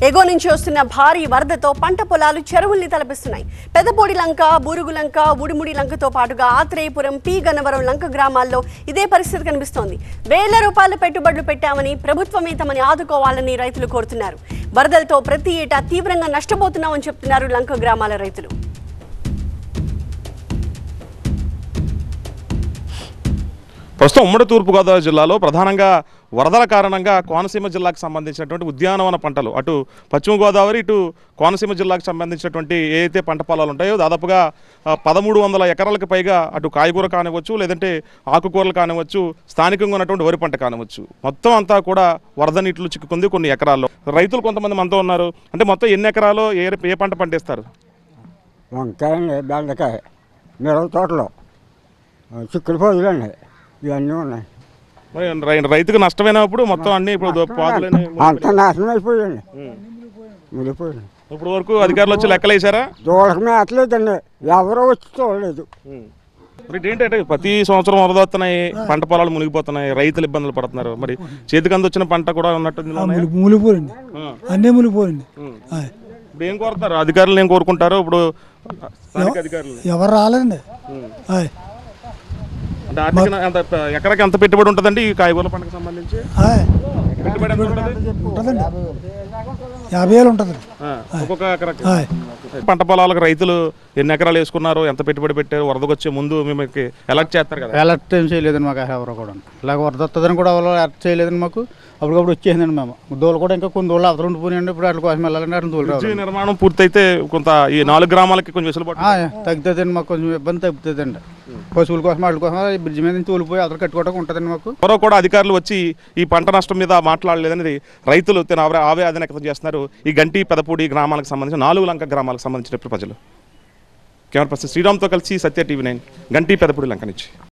ఎగువ నుంచి వస్తున్న భారీ వరదతో పంట పొలాలు చెరువుల్ని తలపిస్తున్నాయి. పెదపొడి లంక, బూరుగు లంక, ఉడిముడి లంకతో పాటుగా ఆత్రేయపురం, పి గన్నవరం లంక గ్రామాల్లో ఇదే పరిస్థితి కనిపిస్తోంది. వేల రూపాయల పెట్టుబడులు పెట్టామని ప్రభుత్వమే తమని ఆదుకోవాలని రైతులు కోరుతున్నారు. వరదలతో ప్రతి ఏటా తీవ్రంగా నష్టపోతున్నామని చెప్తున్నారు లంక గ్రామాల రైతులు. ప్రస్తుతం ఉమ్మడి తూర్పుగోదావరి జిల్లాలో ప్రధానంగా వరదల కారణంగా కోనసీమ జిల్లాకు సంబంధించినటువంటి ఉద్యానవన పంటలు, అటు పశ్చిమ గోదావరి ఇటు కోనసీమ జిల్లాకు సంబంధించినటువంటి ఏదైతే పంట పొలాలు ఉంటాయో దాదాపుగా 1300 ఎకరాలకు పైగా అటు కాయగూర కానివచ్చు, లేదంటే ఆకుకూరలు కానివచ్చు, స్థానికంగా ఉన్నటువంటి వరి పంట కానివచ్చు, మొత్తం అంతా కూడా వరద నీటిలో చిక్కుకుంది కొన్ని ఎకరాల్లో. రైతులు కొంతమంది మనతో ఉన్నారు. అంటే మొత్తం ఎన్ని ఎకరాలు ఏ పంట పండిస్తారు? వంకాయ, బెండకాయ, మిరప తోటలో చిక్కుడు పోదులండి, ఇవన్నీ ఉన్నాయి. మరి రైతుకు నష్టమైనప్పుడు మొత్తం అన్ని ఇప్పుడు అంత నాశనం అయిపోయాయండి, మునిగిపోయింది. ఇప్పుడు వరకు అధికారులు వచ్చి లెక్కలేసారా? దూడకు మేతలేదండి, ఎవరో వచ్చి చూడలేదు. మరి ఏంటంటే ప్రతి సంవత్సరం వరద వస్తున్నాయి, పంట పొలాలు మునిగిపోతున్నాయి, రైతులు ఇబ్బందులు పడుతున్నారు. మరి చేతికి అందొచ్చిన పంట కూడా ఉన్నట్టు మునిగిపోయింది, అన్నీ మునిగిపోయింది. ఇప్పుడు ఏం కోరుతారు అధికారులు? ఏం కోరుకుంటారు ఇప్పుడు అధికారులు? ఎవరు రాలేదండి. అంటే ఎకరాకి ఎంత పెట్టుబడి ఉంటుందండి ఈ కాయగూరల పంటకు సంబంధించి? పెట్టుబడి ఎంత ఉంటుందండి? 50,000 ఉంటుంది ఒక్కొక్క ఎకరాకి. పంట పొలాలకు రైతులు ఎన్ని ఎకరాలు వేసుకున్నారు, ఎంత పెట్టుబడి పెట్టారు? వరదకు వచ్చే ముందు మీకు అలర్ట్ చేస్తారు కదా? అలర్ట్ ఏం చేయలేదండి మాకు ఎవరు కూడా. ఇలాగ వరద వస్తుందని కూడా ఎవరు అలర్ట్ చేయలేదండి మాకు. అప్పటికప్పుడు వచ్చేసిందండి మేము. దోలు కూడా ఇంకా కొన్ని రోజులు అవతల ఉండిపోయినండి. ఇప్పుడు అట్ల కోసం వెళ్ళాలంటే అట్లా దోలు నిర్మాణం పూర్తయితే కొంత ఈ 4 గ్రామాలకి కొంచెం వెసులుబాటు తగ్గుతుందండి. మాకు కొంచెం ఇబ్బంది తగ్గుతుందండి. పశువుల కోసం వాటి కోసం బ్రిడ్జ్ మీద నుంచి తోలిపోయి అతను కట్టుకోవడం ఉంటుందండి మాకు. ఎవరో కూడా అధికారులు వచ్చి ఈ పంట నష్టం మీద మాట్లాడలేదని రైతులు ఆవేదన వ్యక్తం చేస్తున్నారు. ఈ గంటి, పెదపూడి గ్రామాలకు సంబంధించిన 4 లంక గ్రామాలకు సంబంధించిన ప్రజలు. కెమెరా పర్సన్ శ్రీరామ్తో కలిసి సత్య TV9, గంటి, పెదపూడి లంక నుంచి.